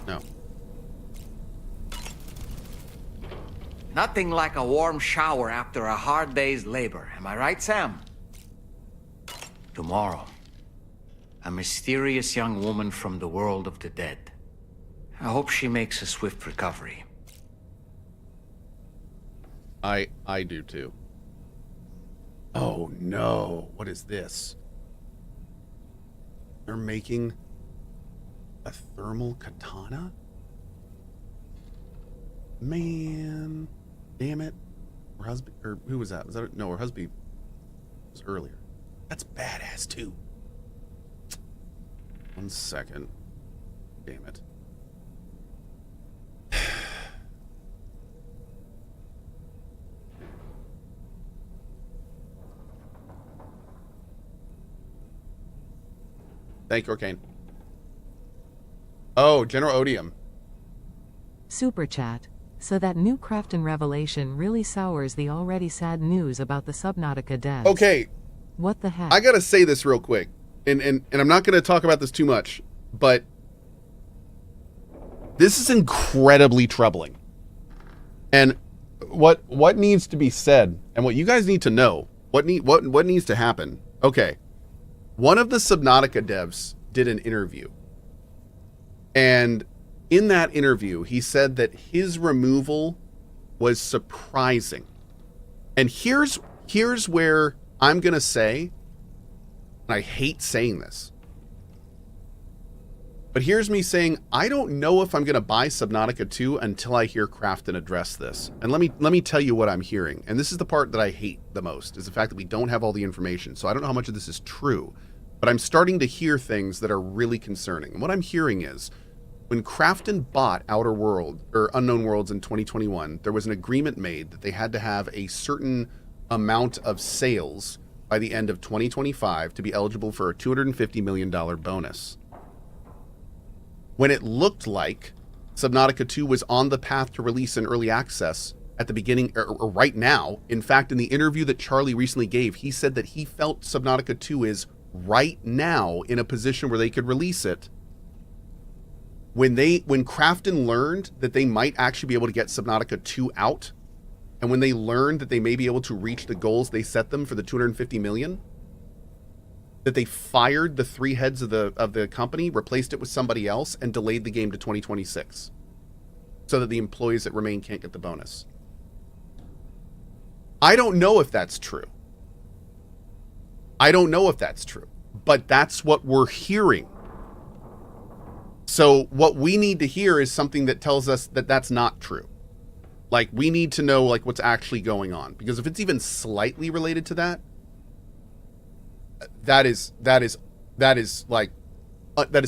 No. Nothing like a warm shower after a hard day's labor. Am I right, Sam? Tomorrow, a mysterious young woman from the world of the dead. I hope she makes a swift recovery. I do too. Oh no, what is this? They're making a thermal katana? Man, damn it. Her husband, or who was that? Was that, no, her husband was earlier. That's badass too. 1 second. Damn it. Thank you, Arcane. Oh, General Odium. Super chat. So that new Krafton revelation really sours the already sad news about the Subnautica devs. Okay. What the heck? I gotta say this real quick. And I'm not gonna talk about this too much, but this is incredibly troubling. And what needs to be said, and what you guys need to know, what needs to happen. Okay. One of the Subnautica devs did an interview. And in that interview, he said that his removal was surprising. And here's where I'm going to say, and I hate saying this, but here's me saying, I don't know if I'm going to buy Subnautica 2 until I hear Krafton address this. And let me tell you what I'm hearing. And this is the part that I hate the most, is the fact that we don't have all the information. So I don't know how much of this is true. But I'm starting to hear things that are really concerning. And what I'm hearing is, when Krafton bought Outer World, or Unknown Worlds in 2021, there was an agreement made that they had to have a certain amount of sales by the end of 2025 to be eligible for a $250 million bonus. When it looked like Subnautica 2 was on the path to release in early access at the beginning, or right now, in fact, in the interview that Charlie recently gave, he said that he felt Subnautica 2 is right now in a position where they could release it. When Krafton learned that they might actually be able to get Subnautica 2 out, and when they learned that they may be able to reach the goals they set them for the 250 million, that they fired the 3 heads of the company, replaced it with somebody else, and delayed the game to 2026 so that the employees that remain can't get the bonus. I don't know if that's true. I don't know if that's true, but that's what we're hearing. So what we need to hear is something that tells us that that's not true. Like, we need to know, like, what's actually going on, because if it's even slightly related to that, that is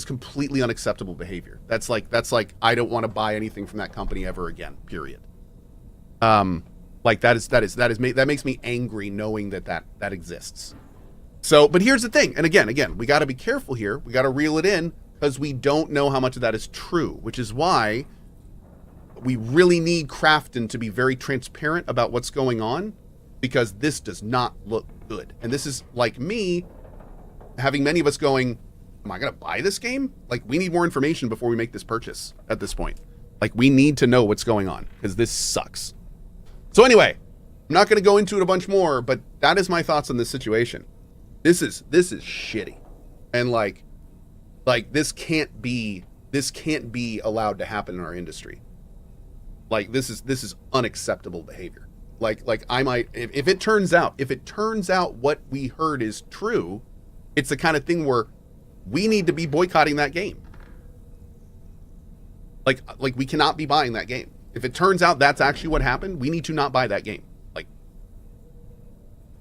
completely unacceptable behavior. That's like I don't want to buy anything from that company ever again. Period. Like that makes me angry knowing that exists. So, but here's the thing, and again, we got to be careful here. We got to reel it in, because we don't know how much of that is true, which is why we really need Krafton to be very transparent about what's going on, because this does not look good. And this is like me having many of us going, am I going to buy this game? Like, we need more information before we make this purchase at this point. Like, we need to know what's going on, because this sucks. So anyway, I'm not going to go into it a bunch more, but that is my thoughts on this situation. This is shitty. And like this can't be allowed to happen in our industry. Like, this is unacceptable behavior. Like I might, if it turns out what we heard is true, it's the kind of thing where we need to be boycotting that game. Like we cannot be buying that game. If it turns out that's actually what happened, we need to not buy that game. Like,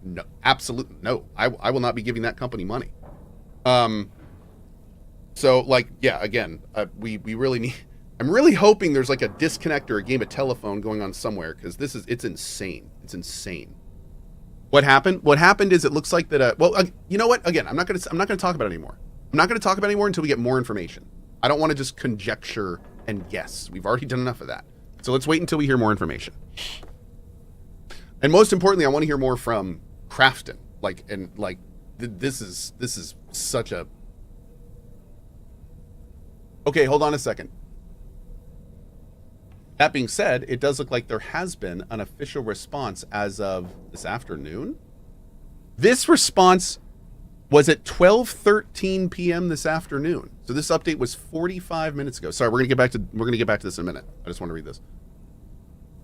no, absolutely no. I will not be giving that company money. So, like, yeah, again, we really need. I'm really hoping there's like a disconnect or a game of telephone going on somewhere, because it's insane. It's insane. What happened? What happened is, it looks like that. Well, you know what? Again, I'm not gonna talk about it anymore. I'm not gonna talk about it anymore until we get more information. I don't want to just conjecture and guess. We've already done enough of that. So let's wait until we hear more information. And most importantly, I want to hear more from Krafton. This is such a. Okay, hold on a second. That being said, it does look like there has been an official response as of this afternoon. This response was at 12:13 p.m. this afternoon. So this update was 45 minutes ago. Sorry, we're gonna get back to this in a minute. I just want to read this.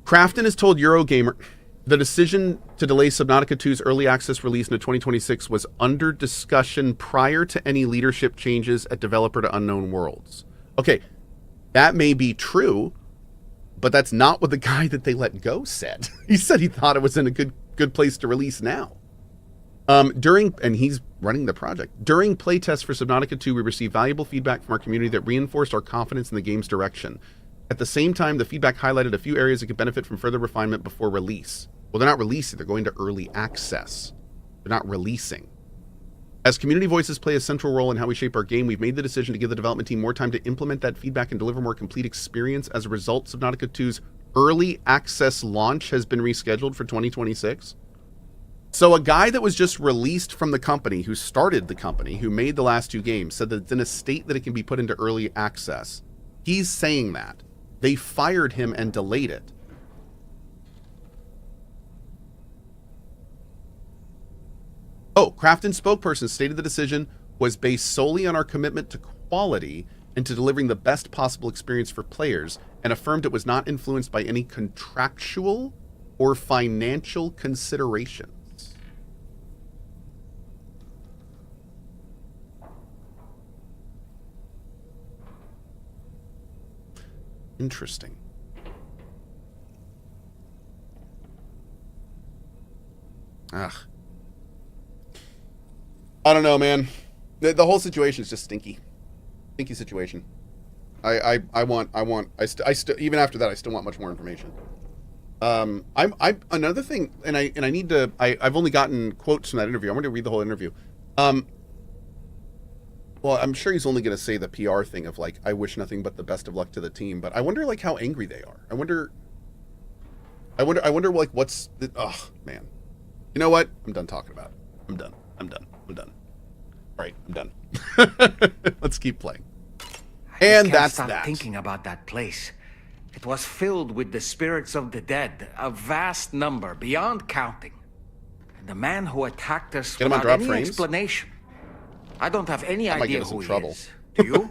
Krafton has told Eurogamer the decision to delay Subnautica 2's early access release into 2026 was under discussion prior to any leadership changes at developer to Unknown Worlds. Okay, that may be true, but that's not what the guy that they let go said. He said he thought it was in a good place to release now. And he's running the project. During playtests for Subnautica 2, we received valuable feedback from our community that reinforced our confidence in the game's direction. At the same time, the feedback highlighted a few areas that could benefit from further refinement before release. Well, they're not releasing, they're going to early access. They're not releasing. As community voices play a central role in how we shape our game, we've made the decision to give the development team more time to implement that feedback and deliver more complete experience. As a result, Subnautica 2's early access launch has been rescheduled for 2026. So a guy that was just released from the company, who started the company, who made the last two games, said that it's in a state that it can be put into early access. He's saying that. They fired him and delayed it. Oh, Krafton spokesperson stated the decision was based solely on our commitment to quality and to delivering the best possible experience for players, and affirmed it was not influenced by any contractual or financial considerations. Interesting. Ugh. I don't know, man. The whole situation is just stinky. Stinky situation. I still even after that I still want much more information. Another thing, and I need to. I've only gotten quotes from that interview. I'm going to read the whole interview. Well, I'm sure he's only going to say the PR thing of like, I wish nothing but the best of luck to the team. But I wonder like how angry they are. I wonder like what's the, oh man. You know what? I'm done talking about it. I'm done. All right, I'm done. Let's keep playing. And that's stop that. Thinking about that place. It was filled with the spirits of the dead, a vast number beyond counting. And the man who attacked us Get him on without drop any frames? explanation. I don't have any That might idea get us in who he trouble. is. Do you?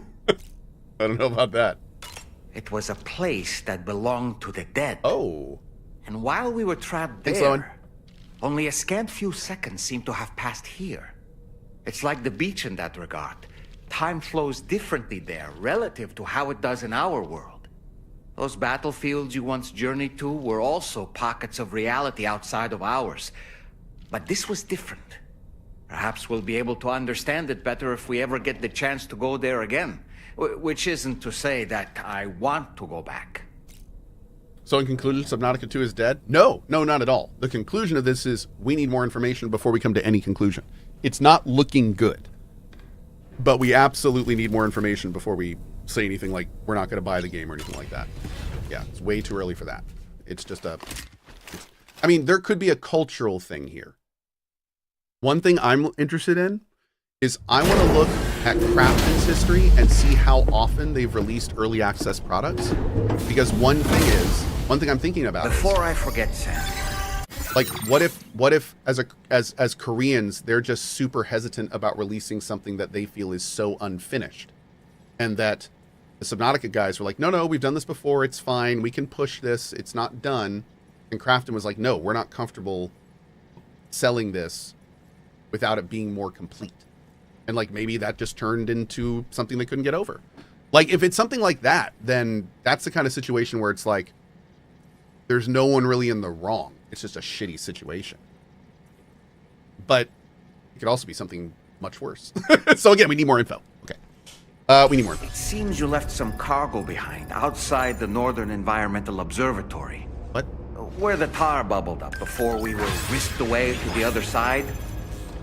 I don't know about that. It was a place that belonged to the dead. Oh. And while we were trapped Thanks, Owen. there, only a scant few seconds seemed to have passed here. It's like the beach in that regard. Time flows differently there, relative to how it does in our world. Those battlefields you once journeyed to were also pockets of reality outside of ours. But this was different. Perhaps we'll be able to understand it better if we ever get the chance to go there again. Which isn't to say that I want to go back. So in conclusion, Subnautica 2 is dead? No, not at all. The conclusion of this is we need more information before we come to any conclusion. It's not looking good. But we absolutely need more information before we say anything like we're not going to buy the game or anything like that. Yeah, it's way too early for that. It's just I mean, there could be a cultural thing here. One thing I'm interested in is I want to look at Krafton's history and see how often they've released early access products. Because one thing I'm thinking about Before I forget, Sam. Like, what if as Koreans, they're just super hesitant about releasing something that they feel is so unfinished, and that the Subnautica guys were like, no, we've done this before, it's fine, we can push this, it's not done, and Krafton was like, no, we're not comfortable selling this without it being more complete, and like maybe that just turned into something they couldn't get over. Like, if it's something like that, then that's the kind of situation where it's like, there's no one really in the wrong. It's just a shitty situation. But it could also be something much worse. So again, we need more info. Okay. We need more info. It seems you left some cargo behind outside the Northern Environmental Observatory. What? Where the tar bubbled up before we were whisked away to the other side.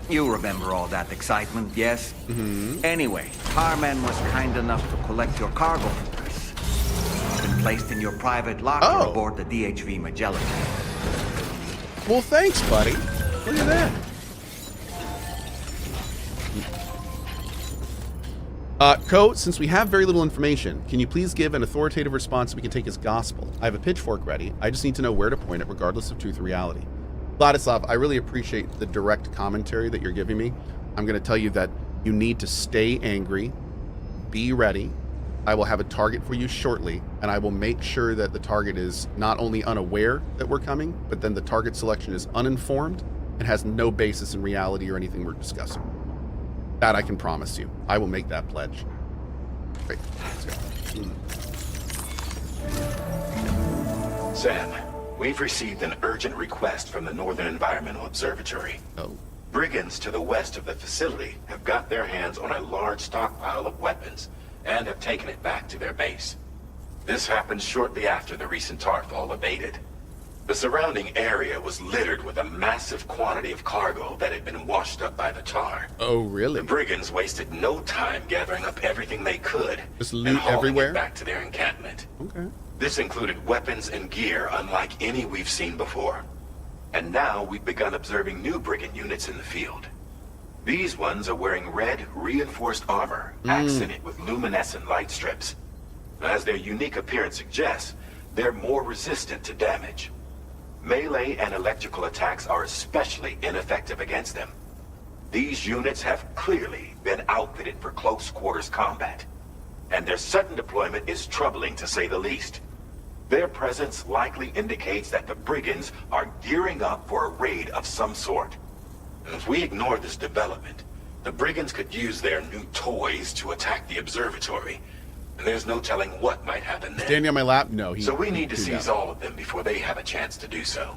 You remember all that excitement, yes? Mm-hmm. Anyway, Tarman was kind enough to collect your cargo for us. It's been placed in your private locker aboard the DHV Magellan. Well, thanks, buddy. Look at that. Cohh, since we have very little information, can you please give an authoritative response we can take as gospel? I have a pitchfork ready. I just need to know where to point it, regardless of truth or reality. Vladislav, I really appreciate the direct commentary that you're giving me. I'm going to tell you that you need to stay angry, be ready. I will have a target for you shortly, and I will make sure that the target is not only unaware that we're coming, but then the target selection is uninformed and has no basis in reality or anything we're discussing. That I can promise you. I will make that pledge. Great. Let's go. Sam, we've received an urgent request from the Northern Environmental Observatory. Oh. Brigands to the west of the facility have got their hands on a large stockpile of weapons and have taken it back to their base. This happened shortly after the recent Tarfall abated. The surrounding area was littered with a massive quantity of cargo that had been washed up by the tar. Oh, really? The brigands wasted no time gathering up everything they could Just and loot hauling everywhere? it back to their encampment. Okay. This included weapons and gear unlike any we've seen before. And now we've begun observing new brigand units in the field. These ones are wearing red, reinforced armor, accented with luminescent light strips. As their unique appearance suggests, they're more resistant to damage. Melee and electrical attacks are especially ineffective against them. These units have clearly been outfitted for close quarters combat, and their sudden deployment is troubling to say the least. Their presence likely indicates that the brigands are gearing up for a raid of some sort. If we ignore this development, the brigands could use their new toys to attack the observatory, and there's no telling what might happen then. Standing on my lap? No. So we need to seize all of them before they have a chance to do so.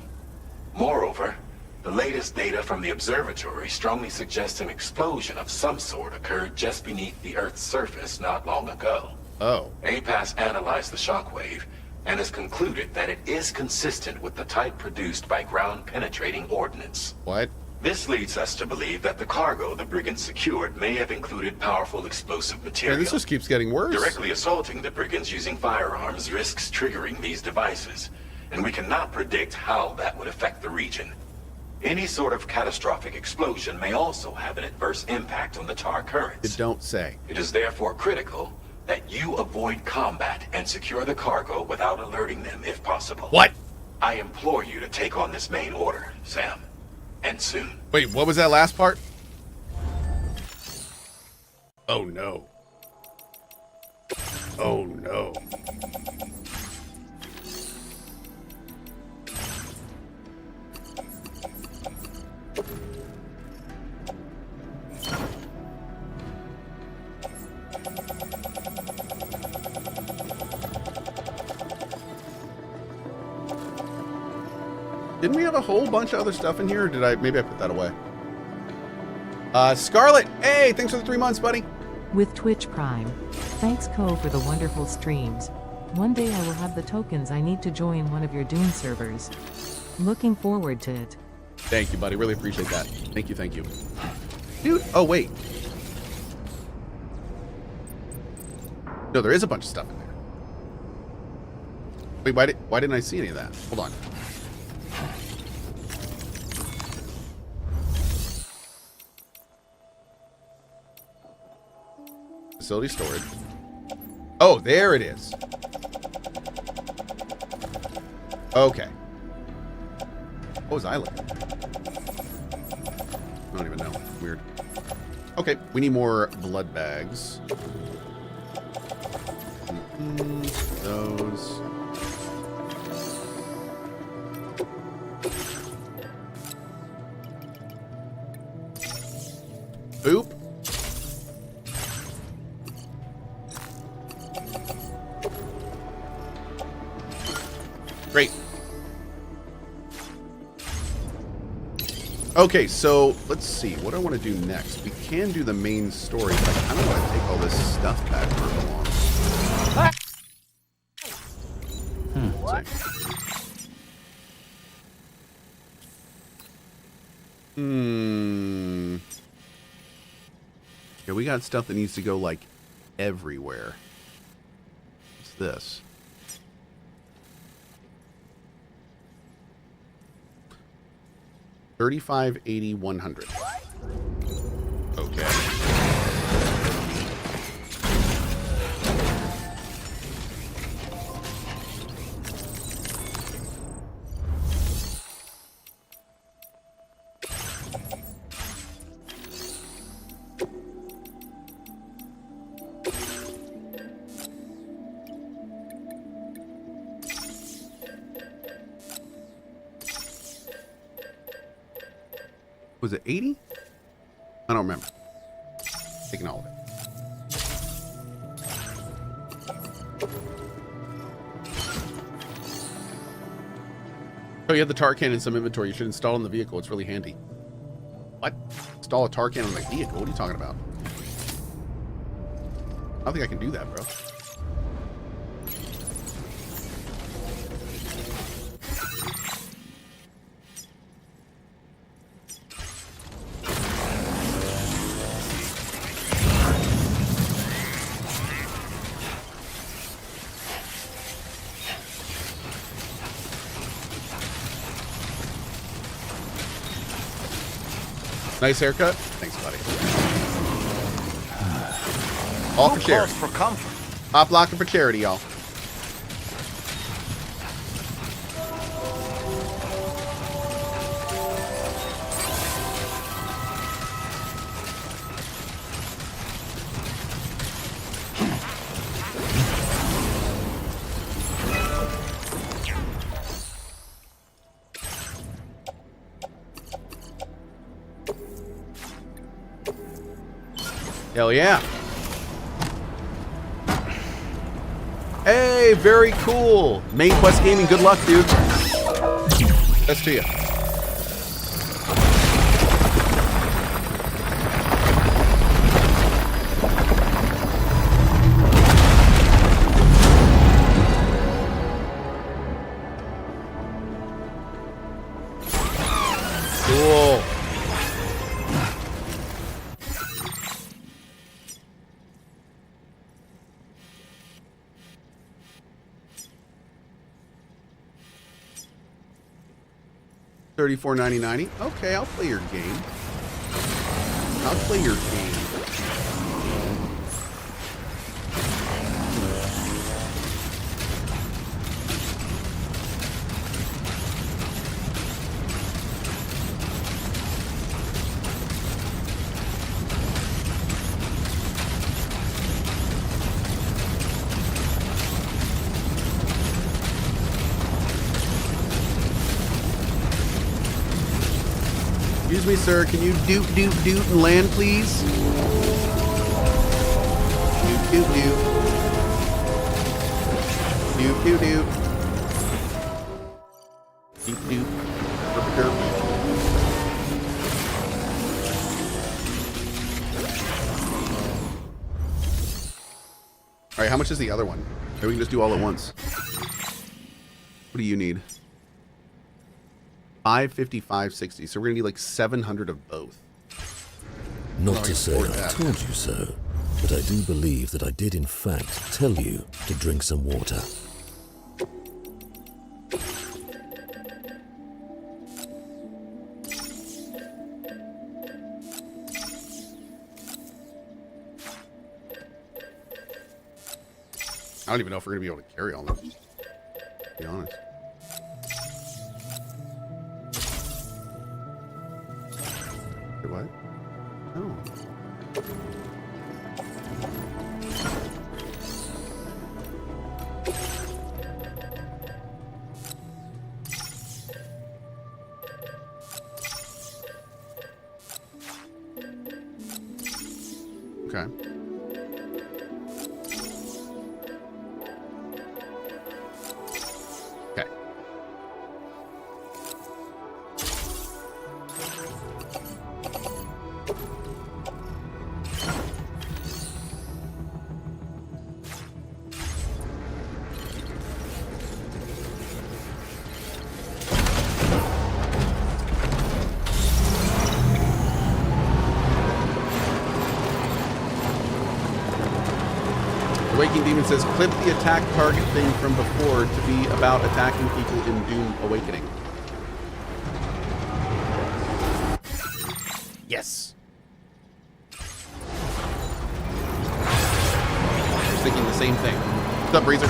Moreover, the latest data from the observatory strongly suggests an explosion of some sort occurred just beneath the Earth's surface not long ago. Oh. APAS analyzed the shockwave and has concluded that it is consistent with the type produced by ground-penetrating ordnance. What? This leads us to believe that the cargo the brigands secured may have included powerful explosive material. Man, this just keeps getting worse. Directly assaulting the brigands using firearms risks triggering these devices, and we cannot predict how that would affect the region. Any sort of catastrophic explosion may also have an adverse impact on the tar currents. It don't say. It is therefore critical that you avoid combat and secure the cargo without alerting them if possible. What? I implore you to take on this main order, Sam. And soon. Wait, what was that last part? Oh no. Oh no. Didn't we have a whole bunch of other stuff in here, or did I? Maybe I put that away. Scarlet, hey, thanks for the 3 months, buddy. With Twitch Prime. Thanks, Cohh, for the wonderful streams. One day I will have the tokens I need to join one of your Dune servers. Looking forward to it. Thank you, buddy. Really appreciate that. Thank you, thank you. Dude, oh, wait. No, there is a bunch of stuff in there. Wait, why didn't I see any of that? Hold on. Facility storage. Oh, there it is. Okay. What was I looking at? I don't even know. Weird. Okay, we need more blood bags. Those. Boop. Great. Okay, so let's see. What do I want to do next? We can do the main story, but I kind of want to take all this stuff back for along. Yeah, we got stuff that needs to go, like, everywhere. What's this? $35, $80, $100. Okay. Was it 80? I don't remember. Taking all of it. Oh, you have the tar can in some inventory. You should install it in the vehicle. It's really handy. What? Install a tar can on my vehicle? What are you talking about? I don't think I can do that, bro. Nice haircut. Thanks, buddy. All for charity. For comfort. Hop locking for charity, y'all. Hell yeah. Hey, very cool. Main Quest Gaming, good luck, dude. Best to you. Cool. $34.99. Okay, I'll play your game. I'll play your game. Excuse me, sir. Can you doot and land, please? Doot. Doot. Doot. Derp. All right, how much is the other one? Maybe we can just do all at once. What do you need? 550, 560. So we're gonna need like 700 of both. Not to say I told you so, but I do believe that I did in fact tell you to drink some water. I don't even know if we're gonna be able to carry all of them, to be honest. Wait, what? Oh. Okay. Okay. Waking Demon says, clip the attack target thing from before to be about attacking people in Doom Awakening. Yes. I was thinking the same thing. What's up, Breezer?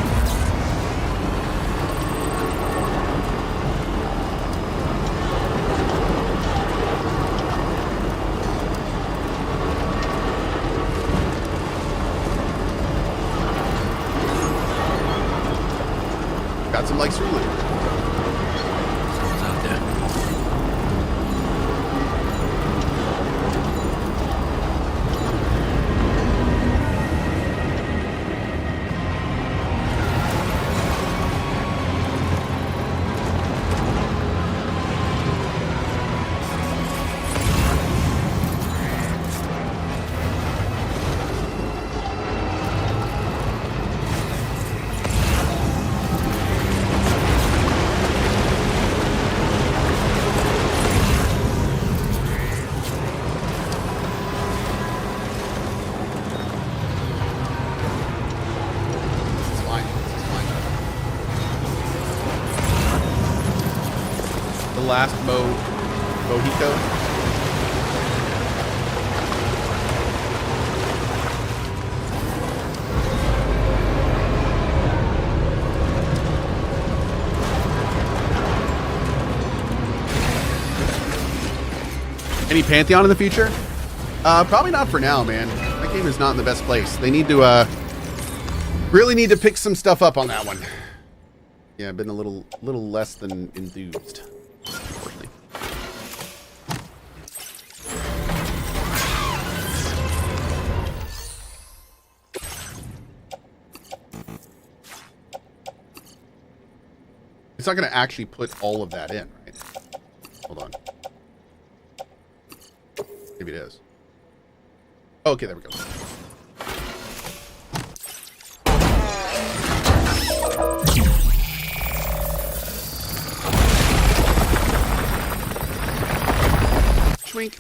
Got some likes for you. Someone's out there. last Mojito. Any Pantheon in the future? Probably not for now, man. That game is not in the best place. They need to really need to pick some stuff up on that one. Yeah, I've been a little less than enthused, unfortunately. It's not going to actually put all of that in, right? Hold on. Maybe it is. Okay, there we go. Schwink.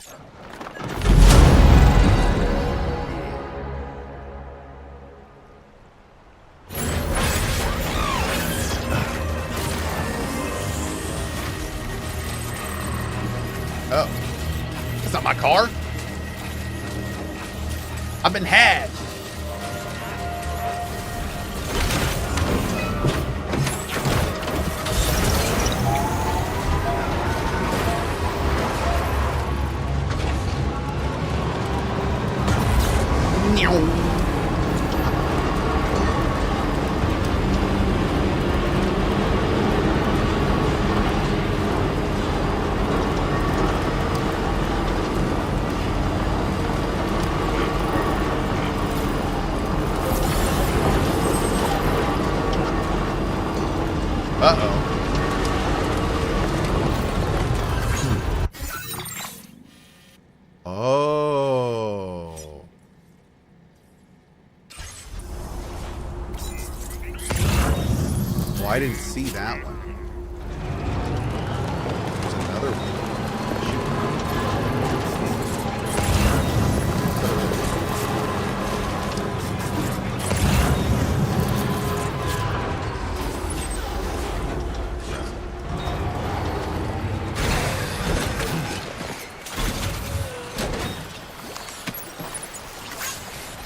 Oh. That's not my car? I've been had. I didn't see that one. There's another one.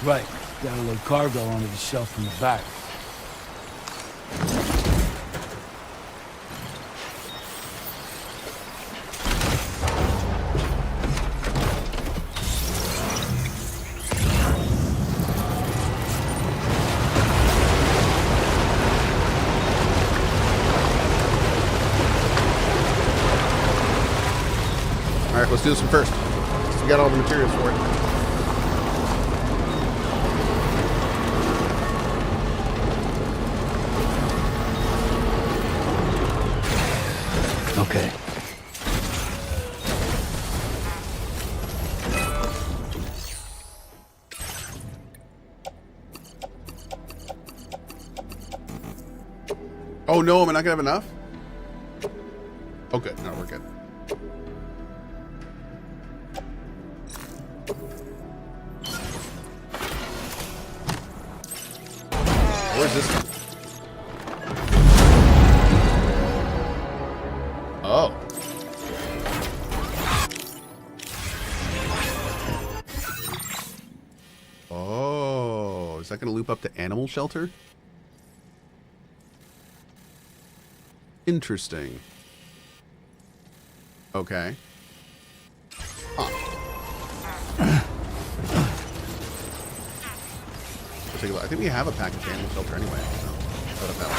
Right. Gotta load cargo onto the shelf in the back. Alright, let's do this one first. We got all the materials for it. Okay. Oh no, am I not gonna have enough? Oh good, no, we're good. Where's this one? Oh. Oh, is that going to loop up to animal shelter? Interesting. Okay. Huh. Take a look. I think we have a package animal shelter anyway. So put up that one.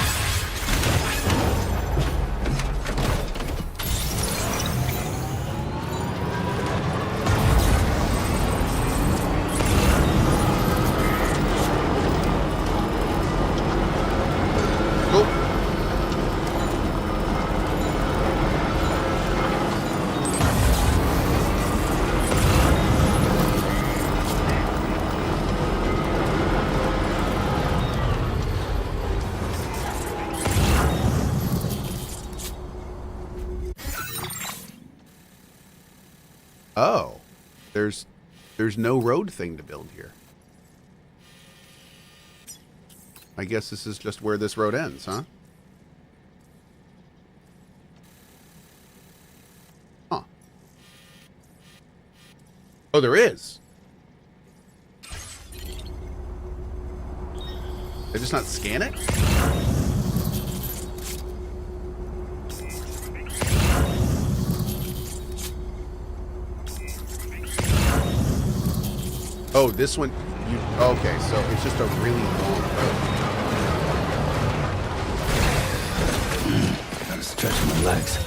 Oh, there's no road thing to build here. I guess this is just where this road ends, huh? Oh, there is. They just not scan it? Oh, this one. Okay, so it's just a really long road. Gotta stretch my legs.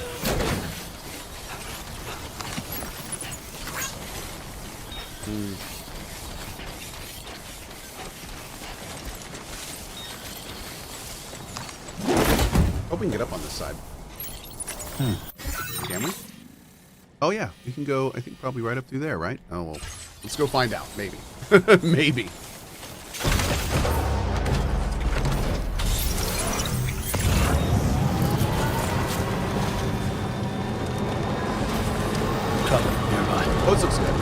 Hope we can get up on this side. Can we? Oh yeah, we can go. I think probably right up through there, right? Oh well, let's go find out. Maybe, maybe. Cover nearby. Oh, this looks good.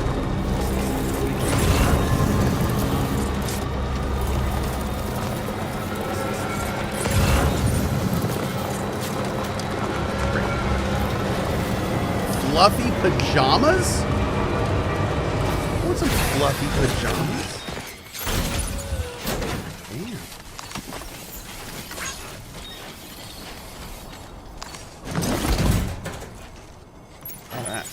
Fluffy pajamas? I want some fluffy pajamas. Damn. All that.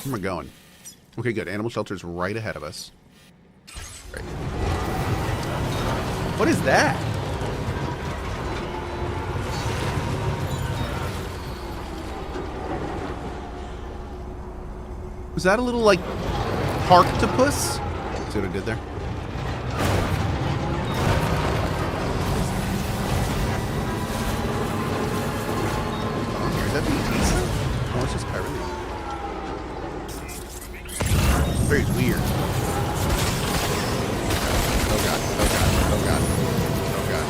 Where am I going? Okay, good. Animal shelter's right ahead of us. Right. What is that? Was that a little, like, parktopus? See what I did there? Oh, is that Batista? Oh, it's just Kyrie. Very weird. Oh god, oh god, oh god, oh god.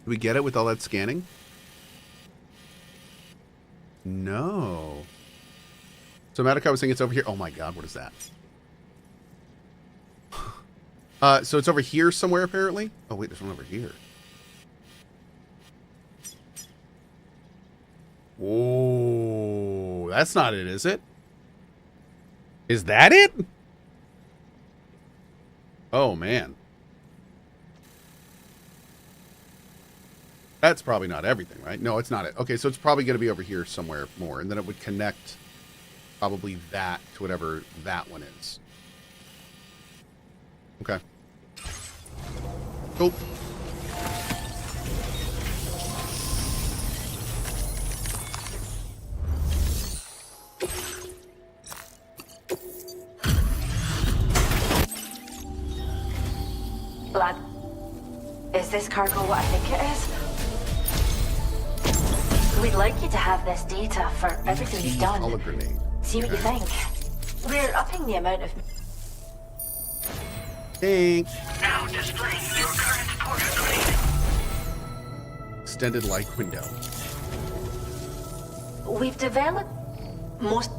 Did we get it with all that scanning? No. So Subnautica was saying it's over here. Oh my god, what is that? So it's over here somewhere apparently? Oh wait, there's one over here. Oh, that's not it, is it? Is that it? Oh man. That's probably not everything, right? No, it's not it. Okay, so it's probably going to be over here somewhere more. And then it would connect probably that to whatever that one is. Okay. Cool. Lad, is this cargo what I think it is? We'd like you to have this data for everything you've done. Olive grenade. See what you think. We're upping the amount of... Thanks. Now displaying your current portal grade. Extended light window. We've developed most...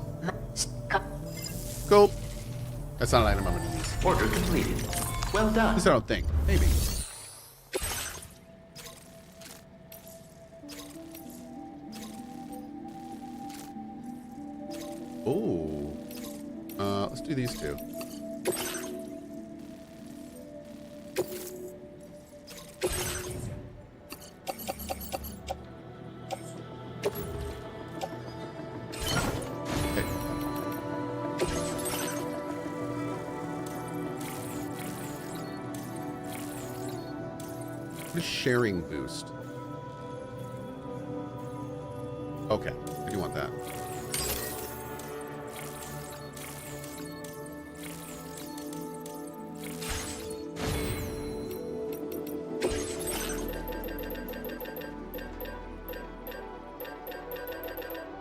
Cool. That's not an item I'm going to use. Order completed. Well At done. least I don't think. Maybe. Oh. Let's do these two. Okay. What is sharing boost? Okay, I do want that.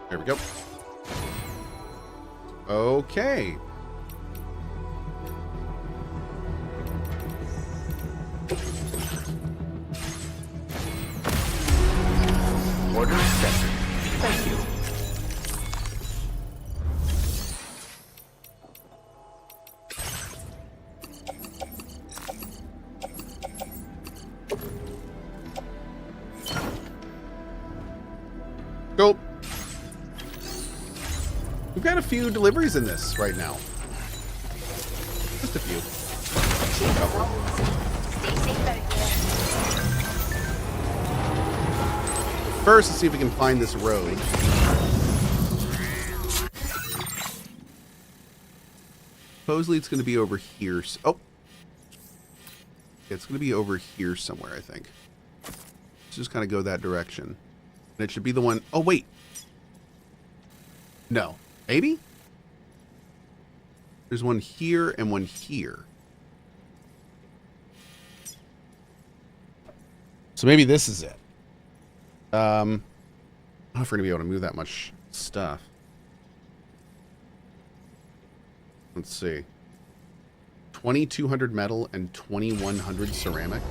There we go. Okay. Order accepted. Thank you. Go. We've got a few deliveries in this right now. Just a few. Stay safe out there. First, let's see if we can find this road. Supposedly it's going to be over here. Oh. It's going to be over here somewhere, I think. Let's just kind of go that direction. And it should be the one... Oh, wait. No. Maybe? There's one here and one here. So maybe this is it. I don't know if we're going to be able to move that much stuff. Let's see. 2,200 metal and 2,100 ceramic.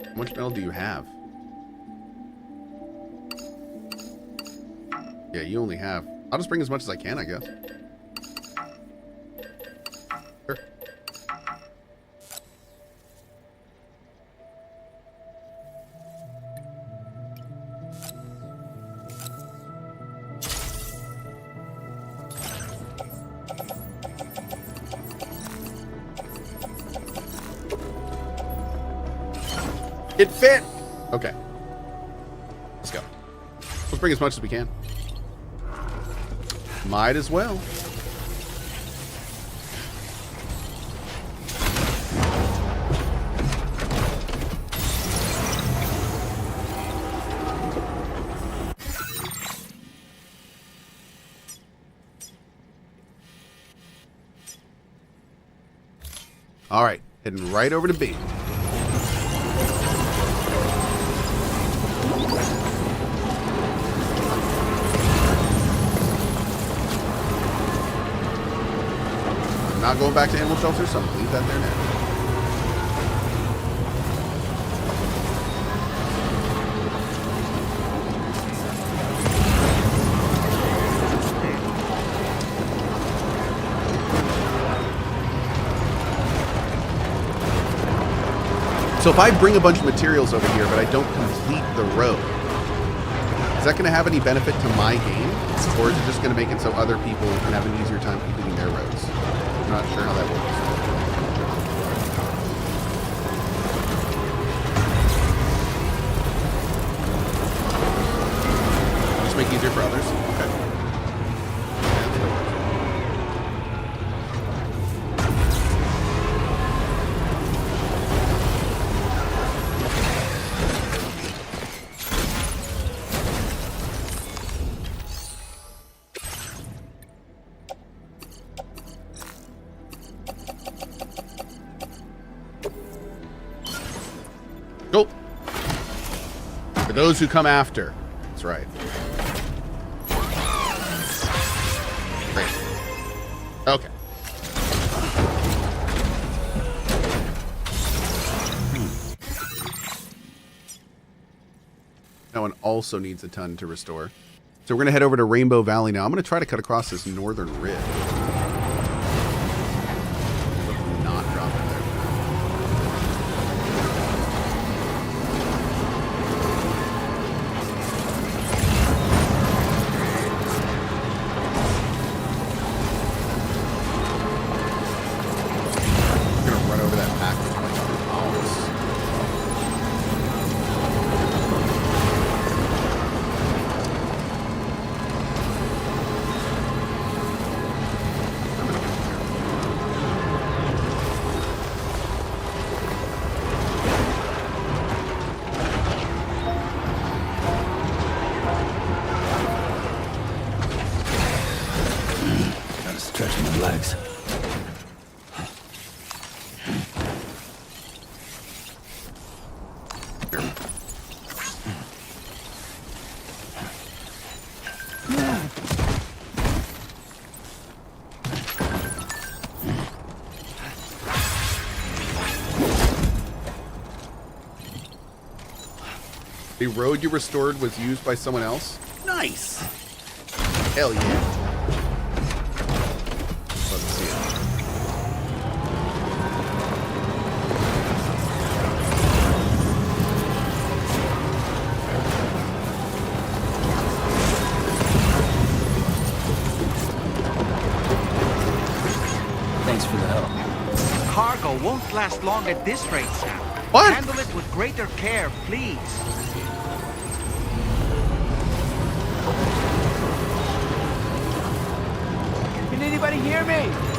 How much metal do you have? Yeah, you only have... I'll just bring as much as I can, I guess. Sure. It fit! Okay. Let's go. Let's bring as much as we can. Might as well. All right, heading right over to B. Not going back to animal shelter, so I'm gonna leave that there now. So if I bring a bunch of materials over here, but I don't complete the road, is that going to have any benefit to my game? Or is it just going to make it so other people can have an easier time completing their roads? I'm not sure how that works. Just make it easier for others? Okay. Go. For those who come after. That's right. Great. Okay. That one also needs a ton to restore. So we're going to head over to Rainbow Valley now. I'm going to try to cut across this northern ridge. Not drop in there. The road you restored was used by someone else? Nice! Hell yeah. Let's see it. Thanks for the help. Cargo won't last long at this rate, Sam. What? Handle it with greater care, please. Can anybody hear me?